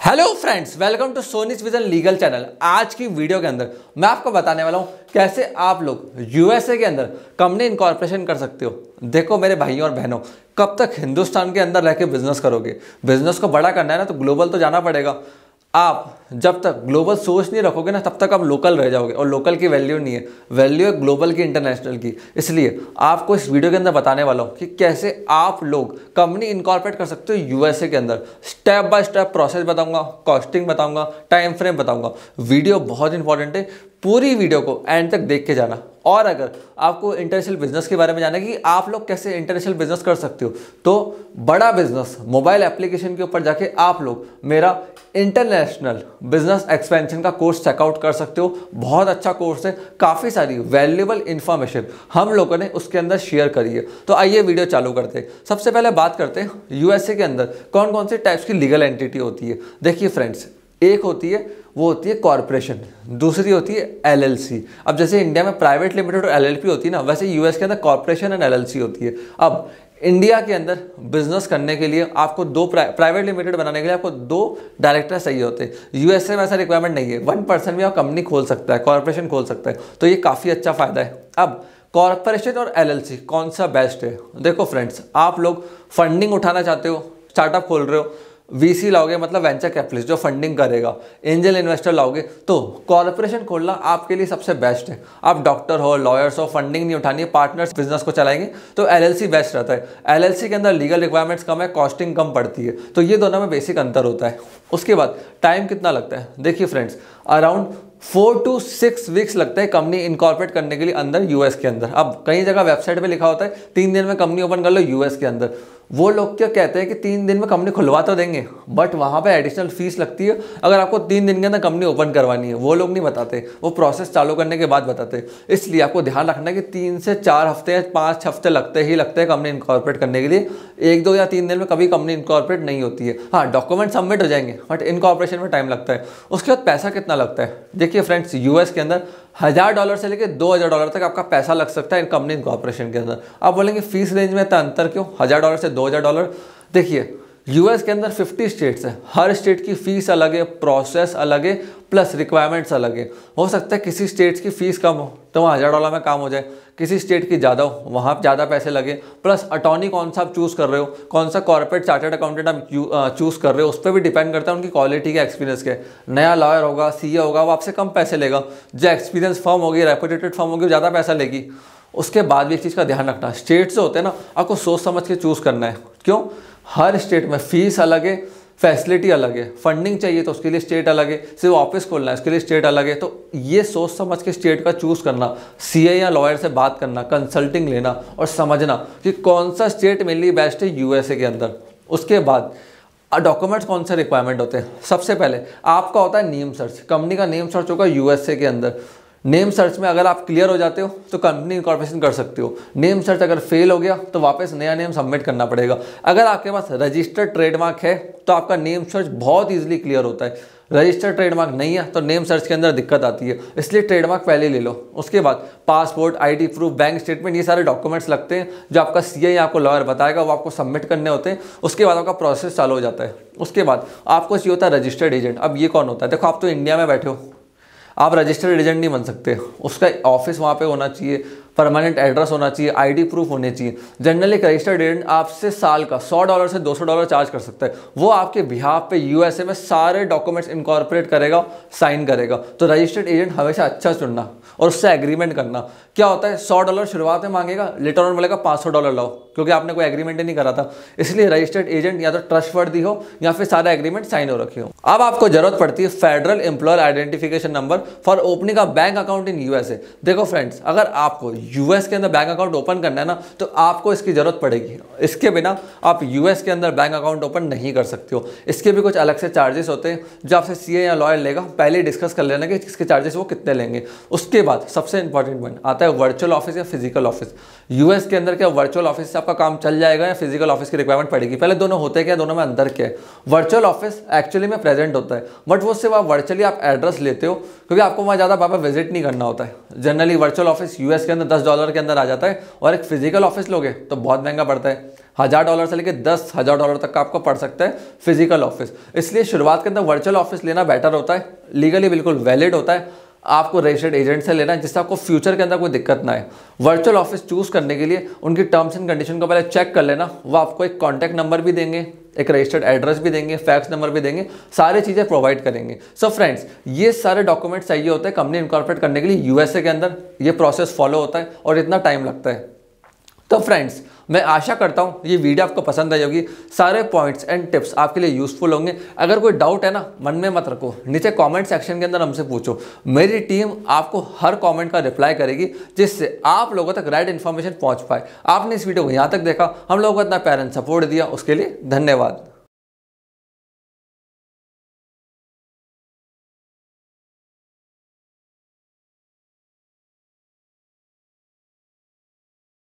Hello friends, welcome to Soni's vision legal channel. आज की video के अंदर मैं आपको बताने वाला हूं कैसे आप लोग यूएसए के अंदर कंपनी इनकॉर्पोरेशन कर सकते हो। देखो मेरे भाइयों और बहनों, कब तक हिंदुस्तान के अंदर रह के बिजनेस करोगे? बिजनेस को बड़ा करना है ना, तो ग्लोबल तो जाना पड़ेगा। आप जब तक ग्लोबल सोच नहीं रखोगे ना, तब तक आप लोकल रह जाओगे, और लोकल की वैल्यू नहीं है, वैल्यू है ग्लोबल की, इंटरनेशनल की। इसलिए आपको इस वीडियो के अंदर बताने वाला हूँ कि कैसे आप लोग कंपनी इनकॉर्पोरेट कर सकते हो यूएसए के अंदर। स्टेप बाय स्टेप प्रोसेस बताऊंगा, कॉस्टिंग बताऊंगा, टाइम फ्रेम बताऊंगा। वीडियो बहुत इंपॉर्टेंट है, पूरी वीडियो को एंड तक देख के जाना। और अगर आपको इंटरनेशनल बिजनेस के बारे में जानना है कि आप लोग कैसे इंटरनेशनल बिजनेस कर सकते हो, तो बड़ा बिजनेस मोबाइल एप्लीकेशन के ऊपर जाके आप लोग मेरा इंटरनेशनल बिजनेस एक्सपेंशन का कोर्स चेकआउट कर सकते हो। बहुत अच्छा कोर्स है, काफ़ी सारी वैल्यूएबल इंफॉर्मेशन हम लोगों ने उसके अंदर शेयर करी है। तो आइए वीडियो चालू करते हैं। सबसे पहले बात करते हैं यूएसए के अंदर कौन कौन से टाइप्स की लीगल एंटिटी होती है। देखिए फ्रेंड्स, एक होती है वो होती है कॉर्पोरेशन, दूसरी होती है एलएलसी। अब जैसे इंडिया में प्राइवेट लिमिटेड और एलएलपी होती है ना, वैसे यूएस के अंदर कॉर्पोरेशन एंड एलएलसी होती है। अब इंडिया के अंदर बिजनेस करने के लिए आपको दो प्राइवेट लिमिटेड बनाने के लिए आपको दो डायरेक्टर चाहिए होते हैं। यूएसए में ऐसा रिक्वायरमेंट नहीं है, 1% भी आप कंपनी खोल सकता है, कॉर्पोरेशन खोल सकता है, तो ये काफ़ी अच्छा फायदा है। अब कॉर्पोरेशन और एलएलसी कौन सा बेस्ट है? देखो फ्रेंड्स, आप लोग फंडिंग उठाना चाहते हो, स्टार्टअप खोल रहे हो, वीसी लाओगे मतलब वेंचर कैपिटलिस्ट जो फंडिंग करेगा, एंजल इन्वेस्टर लाओगे, तो कॉर्पोरेशन खोलना आपके लिए सबसे बेस्ट है। आप डॉक्टर हो, लॉयर्स हो, फंडिंग नहीं उठानी है, पार्टनर्स बिजनेस को चलाएंगे, तो एलएलसी बेस्ट रहता है। एलएलसी के अंदर लीगल रिक्वायरमेंट्स कम है, कॉस्टिंग कम पड़ती है, तो ये दोनों में बेसिक अंतर होता है। उसके बाद टाइम कितना लगता है? देखिए फ्रेंड्स, अराउंड 4 to 6 वीक्स लगता है कंपनी इनकॉर्पोरेट करने के लिए अंदर यूएस के अंदर। अब कई जगह वेबसाइट पे लिखा होता है 3 दिन में कंपनी ओपन कर लो यूएस के अंदर। वो लोग क्या कहते हैं कि 3 दिन में कंपनी खुलवा तो देंगे, बट वहाँ पे एडिशनल फीस लगती है अगर आपको 3 दिन के अंदर कंपनी ओपन करवानी है। वो लोग नहीं बताते, वो प्रोसेस चालू करने के बाद बताते। इसलिए आपको ध्यान रखना है कि 3 से 4 हफ्ते या 5 हफ्ते लगते हैं कंपनी इनकॉर्पोरेट करने के लिए। 1, 2 या 3 दिन में कभी कंपनी इनकॉर्पोरेट नहीं होती है। हाँ, डॉक्यूमेंट सबमिट हो जाएंगे, बट इनकॉर्पोरेशन में टाइम लगता है। उसके बाद पैसा कितना लगता है? देखिए फ्रेंड्स, यूएस के अंदर $1000 से लेकर $2000 तक आपका पैसा लग सकता है कंपनी इनकॉर्पोरेशन के अंदर। आप बोलेंगे फीस रेंज में इतना अंतर क्यों, $1000 से $2000? देखिए, यूएस के अंदर 50 स्टेट्स हैं, हर स्टेट की फीस अलग है, प्रोसेस अलग है, प्लस रिक्वायरमेंट्स अलग है। हो सकता है किसी स्टेट्स की फीस कम हो तो वहाँ $1000 में काम हो जाए, किसी स्टेट की ज़्यादा हो वहाँ ज़्यादा पैसे लगे, प्लस अटॉर्नी कौन सा आप चूज़ कर रहे हो, कौन सा कॉर्पोरेट चार्टर्ड अकाउंटेंट आप चूज़ कर रहे हो, उस पर भी डिपेंड करता है उनकी क्वालिटी के, एक्सपीरियंस के। नया लॉयर होगा, सीए होगा, वो आपसे कम पैसे लेगा। जो एक्सपीरियंस फर्म होगी, रेपुटेटेड फर्म होगी, ज़्यादा पैसा लेगी। उसके बाद भी एक चीज़ का ध्यान रखना, स्टेट से होते हैं ना, आपको सोच समझ के चूज़ करना है। क्यों? हर स्टेट में फीस अलग है, फैसिलिटी अलग है, फंडिंग चाहिए तो उसके लिए स्टेट अलग है, सिर्फ ऑफिस खोलना है उसके लिए स्टेट अलग है। तो ये सोच समझ के स्टेट का चूज़ करना, सीए या लॉयर से बात करना, कंसल्टिंग लेना और समझना कि कौन सा स्टेट मेरे लिए बेस्ट है यूएसए के अंदर। उसके बाद डॉक्यूमेंट्स कौन से रिक्वायरमेंट होते हैं? सबसे पहले आपका होता है नेम सर्च। कंपनी का नेम सर्च होगा यूएसए के अंदर। नेम सर्च में अगर आप क्लियर हो जाते हो तो कंपनी इनकॉर्पोरेशन कर सकते हो। नेम सर्च अगर फेल हो गया तो वापस नया नेम सबमिट करना पड़ेगा। अगर आपके पास रजिस्टर्ड ट्रेडमार्क है तो आपका नेम सर्च बहुत इजीली क्लियर होता है। रजिस्टर्ड ट्रेडमार्क नहीं है तो नेम सर्च के अंदर दिक्कत आती है, इसलिए ट्रेडमार्क पहले ले लो। उसके बाद passport, ID proof, bank statement, ये सारे डॉक्यूमेंट्स लगते हैं जो आपका सीए या आपको लॉयर बताएगा, वो आपको सबमिट करने होते हैं। उसके बाद आपका प्रोसेस चालू हो जाता है। उसके बाद आपको चाहिए होता है रजिस्टर्ड एजेंट। अब ये कौन होता है? देखो, आप तो इंडिया में बैठे हो, आप रजिस्टर्ड एजेंट नहीं बन सकते। उसका ऑफिस वहाँ पे होना चाहिए, परमानेंट एड्रेस होना चाहिए, आईडी प्रूफ होने चाहिए। जनरली एक रजिस्टर्ड एजेंट आपसे साल का $100 से $200 चार्ज कर सकता है। वो आपके बिहाफ पे यूएसए में सारे डॉक्यूमेंट्स इनकॉर्पोरेट करेगा, साइन करेगा। तो रजिस्टर्ड एजेंट हमेशा अच्छा चुनना और उससे एग्रीमेंट करना। क्या होता है, $100 शुरुआत में मांगेगा, लेटर ऑन बोलेगा $500 लाओ, क्योंकि आपने कोई एग्रीमेंट ही नहीं करा था। इसलिए रजिस्टर्ड एजेंट या तो ट्रस्टवर्दी हो या फिर सारा एग्रीमेंट साइन हो रखे हो। अब आपको जरूरत पड़ती है federal employer identification number for opening a bank account in USA. देखो फ्रेंड्स, अगर आपको यूएस के अंदर बैंक अकाउंट ओपन करना है ना, तो आपको इसकी जरूरत पड़ेगी। इसके बिना आप यूएस के अंदर बैंक अकाउंट ओपन नहीं कर सकते हो। इसके भी कुछ अलग से चार्जेस होते हैं जो आपसे सीए या लॉयर लेगा। पहले डिस्कस कर लेना कि इसके चार्जेस वो कितने लेंगे। उसके बाद सबसे इंपॉर्टेंट पॉइंट आता है वर्चुअल ऑफिस या फिजिकल ऑफिस। यूएस के अंदर क्या वर्चुअल ऑफिस से आपका काम चल जाएगा या फिजिकल ऑफिस की रिक्वायरमेंट पड़ेगी? पहले दोनों होते क्या, दोनों में अंदर क्या है? वर्चुअल ऑफिस एक्चुअली में प्रेजेंट होता है, बट वो सिर्फ आप वर्चुअली आप एड्रेस लेते हो, क्योंकि आपको वहाँ ज़्यादा बाबा विजिट नहीं करना होता है। जनरली वर्चुअल ऑफिस यूएस के अंदर $10 के अंदर आ जाता है, और एक फिजिकल ऑफिस लोगे तो बहुत महंगा पड़ता है। $1000 से लेकर $10,000 तक का आपको पड़ सकता है फिजिकल ऑफिस। इसलिए शुरुआत के अंदर वर्चुअल ऑफिस लेना बेटर होता है, लीगली बिल्कुल वैलिड होता है। आपको रजिस्टर्ड एजेंट से लेना है जिससे आपको फ्यूचर के अंदर कोई दिक्कत ना आए। वर्चुअल ऑफिस चूज करने के लिए उनकी टर्म्स एंड कंडीशन को पहले चेक कर लेना। वो आपको एक कॉन्टैक्ट नंबर भी देंगे, एक रजिस्टर्ड एड्रेस भी देंगे, फैक्स नंबर भी देंगे, सारी चीज़ें प्रोवाइड करेंगे। सो फ्रेंड्स, ये सारे डॉक्यूमेंट चाहिए होते हैं कंपनी इनकॉर्पोरेट करने के लिए। यूएसए के अंदर ये प्रोसेस फॉलो होता है और इतना टाइम लगता है। तो फ्रेंड्स, मैं आशा करता हूँ ये वीडियो आपको पसंद आई होगी, सारे पॉइंट्स एंड टिप्स आपके लिए यूजफुल होंगे। अगर कोई डाउट है ना, मन में मत रखो, नीचे कमेंट सेक्शन के अंदर हमसे पूछो। मेरी टीम आपको हर कमेंट का रिप्लाई करेगी जिससे आप लोगों तक राइट इन्फॉर्मेशन पहुँच पाए। आपने इस वीडियो को यहाँ तक देखा, हम लोगों को इतना प्यार एंड सपोर्ट दिया, उसके लिए धन्यवाद।